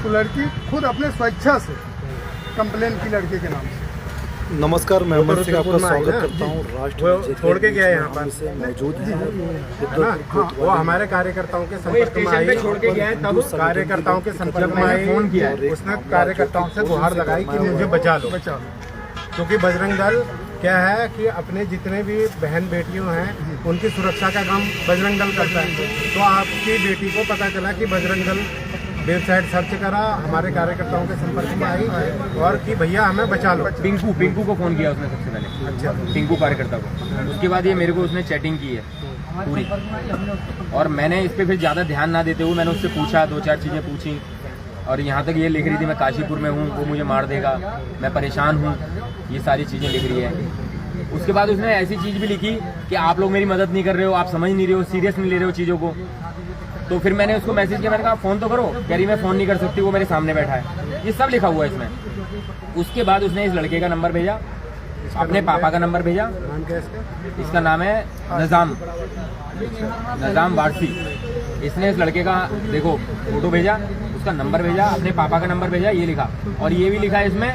तो लड़की खुद अपने स्वेच्छा से कंप्लेन की लड़के के नाम से। नमस्कार, मैं अमर सिंह आपका स्वागत करता हूँ। राष्ट्र छोड़ के गया यहाँ पर मौजूद है। वो हमारे कार्यकर्ताओं के संपर्क में आई, छोड़ के गया है। तब कार्यकर्ताओं के संपर्क में आई, फोन किया, उसने कार्यकर्ताओं से गुहार लगाई कि मुझे बचा लो। क्योंकि बजरंग दल क्या है कि अपने जितने भी बहन बेटियों हैं उनकी सुरक्षा का काम बजरंग दल करता है। तो आपकी बेटी को पता चला कि बजरंग दल वेबसाइट सर्च करा, हमारे कार्यकर्ताओं के संपर्क में आई और कि भैया हमें बचा लो। पिंकू को फ़ोन किया उसने सबसे पहले। अच्छा, पिंकू कार्यकर्ता को। उसके बाद ये मेरे को उसने चैटिंग की है पूरी, और मैंने इस पर फिर ज़्यादा ध्यान ना देते हुए मैंने उससे पूछा, 2-4 चीज़ें पूछी, और यहाँ तक ये लिख रही थी मैं काशीपुर में हूँ, वो मुझे मार देगा, मैं परेशान हूँ, ये सारी चीज़ें लिख रही है। उसके बाद उसने ऐसी चीज़ भी लिखी कि आप लोग मेरी मदद नहीं कर रहे हो, आप समझ नहीं रहे हो, सीरियस नहीं ले रहे हो चीज़ों को। तो फिर मैंने उसको मैसेज किया, मैंने कहा फ़ोन तो करो। कह रही मैं फ़ोन नहीं कर सकती, वो मेरे सामने बैठा है। ये सब लिखा हुआ है इसमें। उसके बाद उसने इस लड़के का नंबर भेजा, अपने पापा का नंबर भेजा। इसका नाम है नज़ाम वारसी। इसने इस लड़के का देखो फोटो भेजा, उसका नंबर भेजा, अपने पापा का नंबर भेजा, ये लिखा। और ये भी लिखा है इसमें,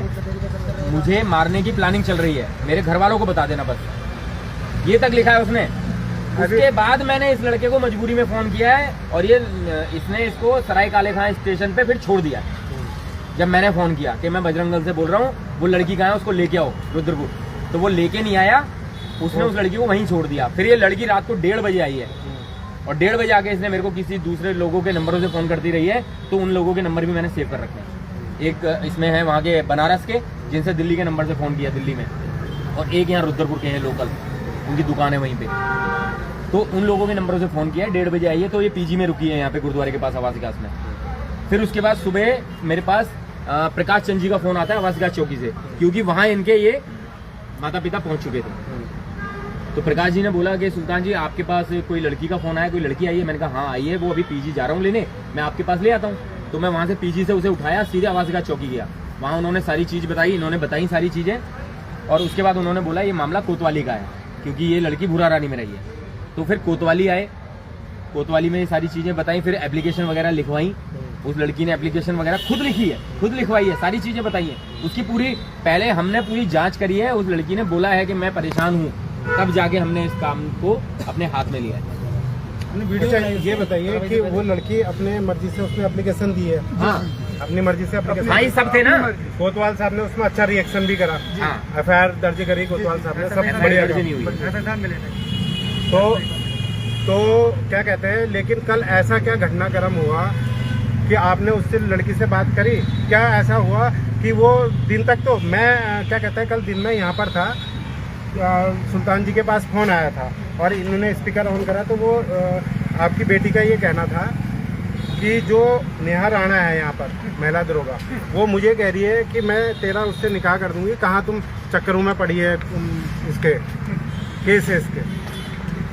मुझे मारने की प्लानिंग चल रही है, मेरे घर वालों को बता देना बस। ये तक लिखा है उसने। उसके बाद मैंने इस लड़के को मजबूरी में फ़ोन किया है, और इसने इसको सराय काले खां स्टेशन पे फिर छोड़ दिया। जब मैंने फ़ोन किया कि मैं बजरंग दल से बोल रहा हूँ, वो लड़की कहाँ है, उसको लेके आओ रुद्रपुर, तो वो लेके नहीं आया। उसने उस लड़की को वहीं छोड़ दिया। फिर ये लड़की रात को 1:30 बजे आई है, और 1:30 बजे आके इसने मेरे को किसी दूसरे लोगों के नंबरों से फ़ोन करती रही है। तो उन लोगों के नंबर भी मैंने सेव कर रखे हैं। एक इसमें है वहाँ के बनारस के, जिनसे दिल्ली के नंबर से फ़ोन किया दिल्ली में, और एक यहाँ रुद्रपुर के हैं लोकल, उनकी दुकान है वहीं पे। तो उन लोगों के नंबरों से फ़ोन किया है। 1:30 बजे आई है, तो ये पीजी में रुकी है यहाँ पे गुरुद्वारे के पास आवास विकास में। फिर उसके बाद सुबह मेरे पास प्रकाश चंद जी का फ़ोन आता है आवास विकास चौकी से, क्योंकि वहाँ इनके ये माता पिता पहुँच चुके थे। तो प्रकाश जी ने बोला कि सुल्तान जी आपके पास कोई लड़की का फ़ोन आया, कोई लड़की आई है? मैंने कहा हाँ आई है, वो अभी पीजी जा रहा हूँ लेने, मैं आपके पास ले आता हूँ। तो मैं वहाँ से पीजी से उसे उठाया, सीधे आवास विकास चौकी गया। वहाँ उन्होंने सारी चीज़ बताई, इन्होंने बताई सारी चीज़ें, और उसके बाद उन्होंने बोला ये मामला कोतवाली का है, क्योंकि ये लड़की भूरा रानी में रही है। तो फिर कोतवाली आए, कोतवाली में ये सारी चीज़ें बताई, फिर एप्लीकेशन वगैरह लिखवाई। उस लड़की ने एप्लीकेशन वगैरह खुद लिखी है, खुद लिखवाई है, सारी चीज़ें बताई हैं उसकी पूरी। पहले हमने पूरी जांच करी है, उस लड़की ने बोला है कि मैं परेशान हूँ, तब जाके हमने इस काम को अपने हाथ में लिया है। अच्छा, ये बताइए कि वो लड़की अपने मर्जी से उसने एप्लीकेशन दी है? हाँ, अपनी मर्जी से एप्लीकेशन। हाँ, ये सब थे ना। कोतवाल साहब ने उसमें अच्छा रिएक्शन भी करा, हाँ। FIR दर्ज करी कोतवाल साहब ने, सब बढ़िया नहीं हुई। तो क्या कहते हैं, लेकिन कल ऐसा क्या घटनाक्रम हुआ कि आपने उससे लड़की से बात करी? क्या ऐसा हुआ कि वो दिन तक, तो मैं क्या कहते हैं, कल दिन में यहाँ पर था, सुल्तान जी के पास फ़ोन आया था और इन्होंने स्पीकर ऑन करा, तो वो आपकी बेटी का ये कहना था कि जो नेहा राणा है यहाँ पर महिला दरोगा, वो मुझे कह रही है कि मैं तेरा उससे निकाह कर दूंगी, कहाँ तुम चक्करों में पड़ी है इसके केस है इसके।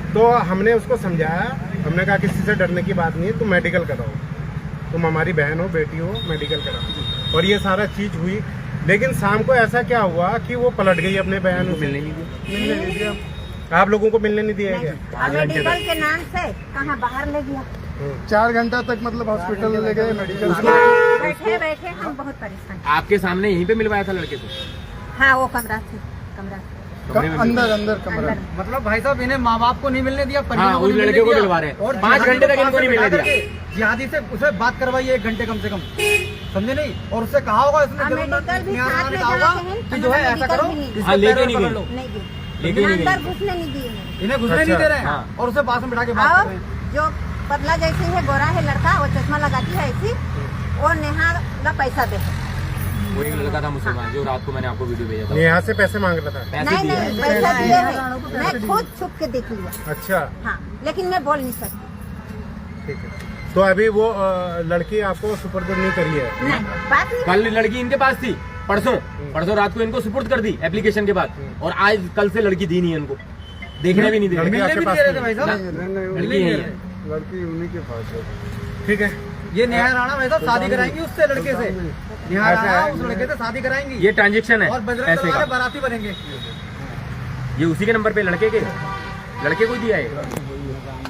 तो हमने उसको समझाया, हमने कहा किसी से डरने की बात नहीं है, तुम मेडिकल कराओ, तुम हमारी बहन हो, बेटी हो, मेडिकल कराओ। और ये सारा चीज़ हुई, लेकिन शाम को ऐसा क्या हुआ कि वो पलट गई अपने बहन को मिलने नहीं दिया। आप लोगों को मिलने नहीं दिया क्या? मेडिकल के नाम से कहाँ बाहर ले गया, 4 घंटा तक मतलब हॉस्पिटल ले गए, मेडिकल बैठे बैठे हम बहुत परेशान। आपके सामने यहीं पे मिलवाया था लड़के को? हाँ, वो कमरा अंदर कमरा। मतलब भाई साहब इन्हें माँ बाप को नहीं मिलने दिया, हाँ, उस लड़के को मिलवा रहे हैं, और 5 घंटे तक इनको नहीं मिलने दिया। जिहादी से उसे बात करवाइए 1 घंटे कम से कम, समझे नहीं? और उससे कहा होगा इसने कि जो है ऐसा करो, लेके नहीं गए, अंदर घुसने नहीं दिए, इन्हें घुसने नहीं दे रहे हैं, और उसे पास में बिठा के बात कर रहे हैं। जो पतला जैसे है, गोरा है लड़का, वो चश्मा लगाती है ऐसी, वो नेहा का पैसा दे। वो एक लड़का था मुसलमान, जो रात को मैंने आपको वीडियो भेजा था, यहाँ से पैसे मांग रहा था। पैसे दिए नहीं, पैसा दिए हैं, मैं खुद छुप के देख लिया। अच्छा, हाँ, लेकिन मैं बोल नहीं सकती। ठीक है। तो अभी वो लड़की आपको सुपुर्द नहीं करी है? नहीं, बात नहीं। कल लड़की इनके पास थी, परसों रात को इनको सुपुर्द कर दी एप्लीकेशन के बाद, और आज कल से लड़की दी नहीं है, इनको देखने भी नहीं दे रहे। मिलने भी नहीं दे रहे थे भाई साहब, लड़की यही है, लड़की उन्हीं के पास है। ठीक है। ये नेहा राणा भाई साहब शादी कराएंगी उससे, लड़के से। नेहा राणा उस लड़के से शादी कराएंगी, ये ट्रांजेक्शन है और बजरंग पैसे दल वाले का। बाराती बनेंगे। ये उसी के नंबर पे लड़के को दिया है,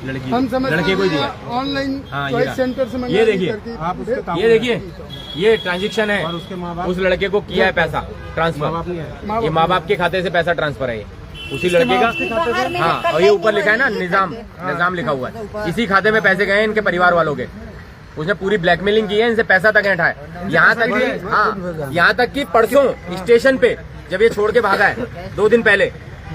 लड़की हम समझ लड़के को ही दिया। ऑनलाइन हाँ, चॉइस ये सेंटर से ये देखिए, आप उसके ताऊ ये देखिए, ये ट्रांजेक्शन है, और उसके माँ बाप उस लड़के को किया है पैसा ट्रांसफर, नहीं है। ये माँ बाप के खाते से पैसा ट्रांसफर है, ये उसी लड़के का। हाँ, और ये ऊपर लिखा है ना निजाम, निजाम लिखा हुआ है, इसी खाते में पैसे गए इनके परिवार वालों के। उसने पूरी ब्लैकमेलिंग की है, इनसे पैसा तक ऐंठा है। यहाँ तक कि हाँ, यहाँ तक कि परसों स्टेशन पे जब ये छोड़ के भागा है 2 दिन पहले,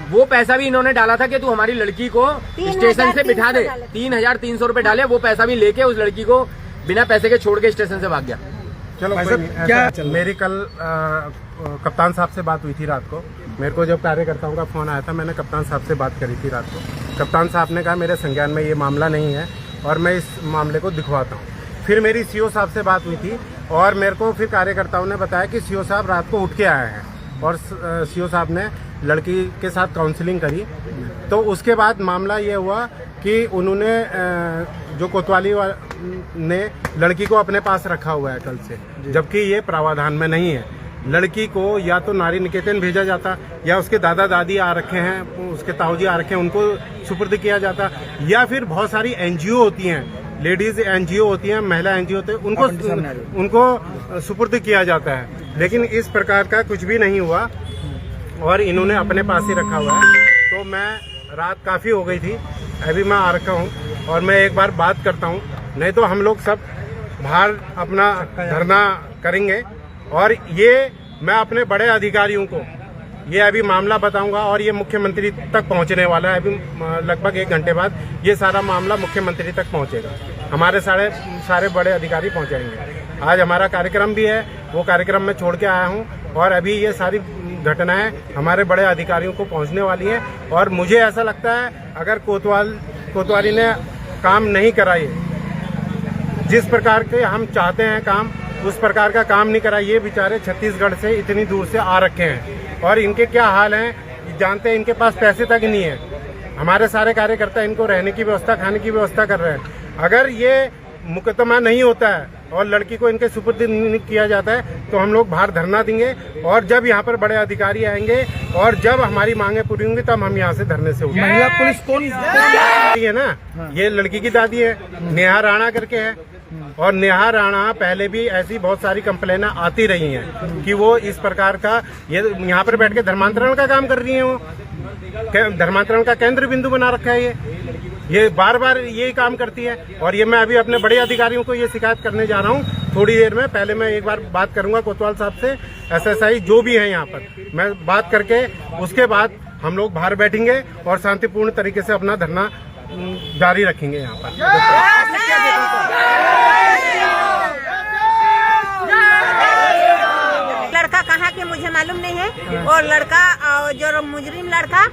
वो पैसा भी इन्होंने डाला था कि तू हमारी लड़की को स्टेशन से बिठा दे। 3,300 रुपए डाले, वो पैसा भी लेके उस लड़की को बिना पैसे के छोड़ के स्टेशन से भाग गया। चलो क्या मेरी कल कप्तान साहब से बात हुई थी रात को। मेरे को जब कार्यकर्ताओं का फोन आया था, मैंने कप्तान साहब से बात करी थी रात को। कप्तान साहब ने कहा मेरे संज्ञान में ये मामला नहीं है और मैं इस मामले को दिखवाता हूँ। फिर मेरी सीओ साहब से बात हुई थी और मेरे को फिर कार्यकर्ताओं ने बताया कि सीओ साहब रात को उठ के आए हैं और सीओ साहब ने लड़की के साथ काउंसलिंग करी। तो उसके बाद मामला ये हुआ कि उन्होंने जो कोतवाली ने लड़की को अपने पास रखा हुआ है कल से, जबकि ये प्रावधान में नहीं है। लड़की को या तो नारी निकेतन भेजा जाता, या उसके दादा दादी आ रखे हैं, उसके ताऊजी आ रखे हैं, उनको सुपुर्द किया जाता, या फिर बहुत सारी एनजीओ होती हैं, लेडीज एनजीओ होती हैं, महिला एनजीओ होते हैं, उनको सुपुर्द किया जाता है। लेकिन इस प्रकार का कुछ भी नहीं हुआ और इन्होंने अपने पास ही रखा हुआ है। तो मैं रात काफ़ी हो गई थी, अभी मैं आ रखा हूँ और मैं एक बार बात करता हूँ, नहीं तो हम लोग सब बाहर अपना धरना करेंगे। और ये मैं अपने बड़े अधिकारियों को ये अभी मामला बताऊंगा और ये मुख्यमंत्री तक पहुंचने वाला है। अभी लगभग 1 घंटे बाद ये सारा मामला मुख्यमंत्री तक पहुंचेगा। हमारे सारे बड़े अधिकारी पहुंचाएंगे। आज हमारा कार्यक्रम भी है, वो कार्यक्रम में छोड़ के आया हूं और अभी ये सारी घटनाएं हमारे बड़े अधिकारियों को पहुंचने वाली है। और मुझे ऐसा लगता है अगर कोतवाली ने काम नहीं कराई, जिस प्रकार के हम चाहते हैं काम, उस प्रकार का काम नहीं करा। ये बेचारे छत्तीसगढ़ से इतनी दूर से आ रखे हैं और इनके क्या हाल हैं जानते हैं। इनके पास पैसे तक नहीं है। हमारे सारे कार्यकर्ता इनको रहने की व्यवस्था, खाने की व्यवस्था कर रहे हैं। अगर ये मुकदमा नहीं होता है और लड़की को इनके सुपुर्द नहीं किया जाता है तो हम लोग बाहर धरना देंगे। और जब यहाँ पर बड़े अधिकारी आएंगे और जब हमारी मांगे पूरी होंगी तब हम यहाँ से धरने से उठेंगे। महिला पुलिस कौन है ना, ये लड़की की दादी है, नेहा राणा करके है। और नेहा राणा पहले भी ऐसी बहुत सारी कंप्लेनें आती रही हैं कि वो इस प्रकार का ये यहाँ पर बैठ के धर्मांतरण का काम कर रही हैं। वो धर्मांतरण का केंद्र बिंदु बना रखा है। ये बार बार यही काम करती है और ये मैं अभी अपने बड़े अधिकारियों को ये शिकायत करने जा रहा हूँ थोड़ी देर में। पहले मैं एक बार बात करूंगा कोतवाल साहब से, एसएसआई जो भी है यहाँ पर, मैं बात करके उसके बाद हम लोग बाहर बैठेंगे और शांतिपूर्ण तरीके से अपना धरना जारी रखेंगे यहाँ पर। लड़का कहाँ के मुझे मालूम नहीं है। और लड़का जो मुजरिम लड़का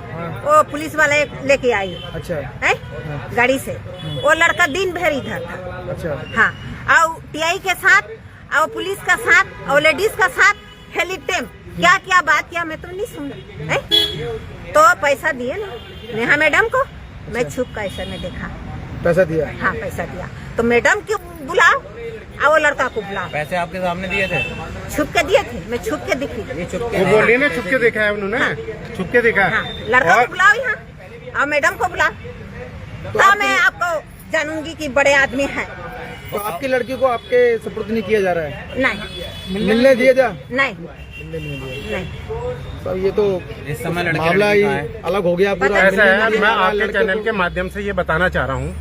वो पुलिस वाले लेके आई। अच्छा है गाड़ी से। वो लड़का दिन भर इधर था। अच्छा हाँ, और टीआई के साथ और पुलिस का साथ और लेडीज का साथ हेलीटेम क्या क्या बात किया मैं तो नहीं सुना है। तो पैसा दिए ना नेहा मैडम को, मैं छुप कर ऐसा में देखा। पैसा दिया? हाँ पैसा दिया। तो मैडम क्यों बुलाओ और वो लड़का को बुलाओ। पैसे आपके सामने दिए थे? छुप के दिए थे, मैं छुप के दिखी। वो बोल रही है ना छुप के देखा है उन्होंने। हाँ। छुप के देखा है। हाँ, लड़का को बुलाओ यहाँ और मैडम को बुलाओ तो मैं आपको जानूंगी कि बड़े आदमी हैं। तो आपकी लड़की को आपके सुपुर्द नहीं किया जा रहा है? नहीं मिलने दिए जा? नहीं नहीं। तो ये तो इस समय मामला ही अलग हो गया पूरा। ऐसा है, मैं आपके चैनल के माध्यम से ये बताना चाह रहा हूँ,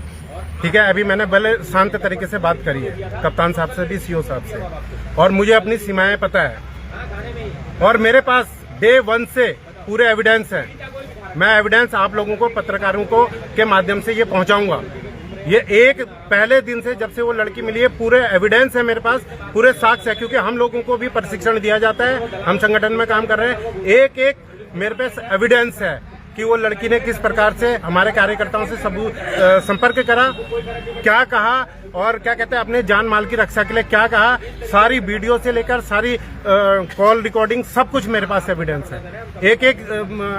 ठीक है। अभी मैंने भले शांत तरीके से बात करी है कप्तान साहब से भी, सीओ साहब से, और मुझे अपनी सीमाएं पता है और मेरे पास डे 1 से पूरे एविडेंस है। मैं एविडेंस आप लोगों को, पत्रकारों को के माध्यम से ये पहुंचाऊंगा। ये एक पहले दिन से जब से वो लड़की मिली है पूरे एविडेंस है मेरे पास, पूरे साक्ष्य है, क्योंकि हम लोगों को भी प्रशिक्षण दिया जाता है, हम संगठन में काम कर रहे हैं। एक मेरे पास एविडेंस है कि वो लड़की ने किस प्रकार से हमारे कार्यकर्ताओं से संपर्क करा, क्या कहा, और क्या कहते हैं अपने जान माल की रक्षा के लिए क्या कहा, सारी वीडियो से लेकर सारी कॉल रिकॉर्डिंग सब कुछ मेरे पास एविडेंस है, एक एक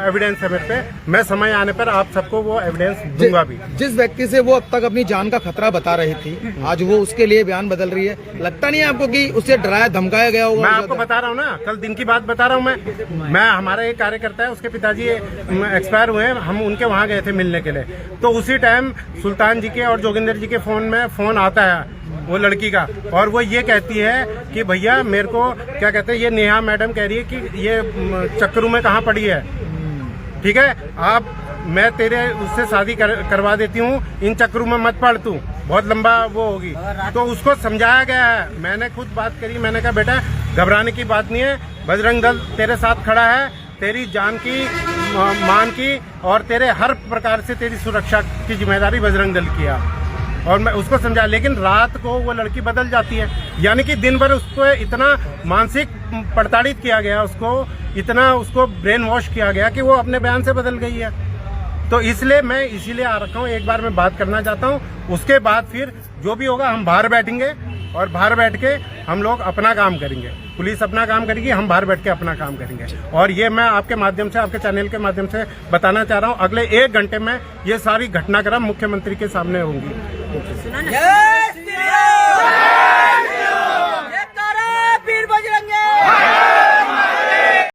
एविडेंस है मेरे पे। मैं समय आने पर आप सबको वो एविडेंस दूंगा भी। जिस व्यक्ति से वो अब तक अपनी जान का खतरा बता रही थी, आज वो उसके लिए बयान बदल रही है। लगता नहीं है आपको कि उसे डराया धमकाया गया होगा? मैं आपको बता रहा हूँ ना, कल दिन की बात बता रहा हूँ मैं हमारा एक कार्यकर्ता है, उसके पिताजी एक्सपायर हुए हैं, हम उनके वहाँ गए थे मिलने के लिए। तो उसी टाइम सुल्तान जी के और जोगिंदर जी के फोन में फोन आता है वो लड़की का, और वो ये कहती है कि भैया मेरे को क्या कहते हैं, ये नेहा मैडम कह रही है कि ये चक्करू में कहाँ पड़ी है, ठीक है आप मैं तेरे उससे शादी करवा देती हूँ, इन चक्करों में मत पड़ तू, बहुत लंबा वो होगी। तो उसको समझाया गया है, मैंने खुद बात करी, मैंने कहा बेटा घबराने की बात नहीं है, बजरंग दल तेरे साथ खड़ा है, तेरी जान की मान की और तेरे हर प्रकार से तेरी सुरक्षा की जिम्मेदारी बजरंग दल की है। और मैं उसको समझा, लेकिन रात को वो लड़की बदल जाती है, यानी कि दिन भर उसको इतना मानसिक प्रताड़ित किया गया, उसको इतना उसको ब्रेन वॉश किया गया कि वो अपने बयान से बदल गई है। तो इसलिए मैं इसीलिए आ रखा हूँ, एक बार मैं बात करना चाहता हूँ, उसके बाद फिर जो भी होगा हम बाहर बैठेंगे और बाहर बैठ के हम लोग अपना काम करेंगे, पुलिस अपना काम करेगी, हम बाहर बैठ के अपना काम करेंगे। और ये मैं आपके माध्यम से, आपके चैनल के माध्यम से बताना चाह रहा हूँ, अगले 1 घंटे में ये सारी घटनाक्रम मुख्यमंत्री के सामने होंगी।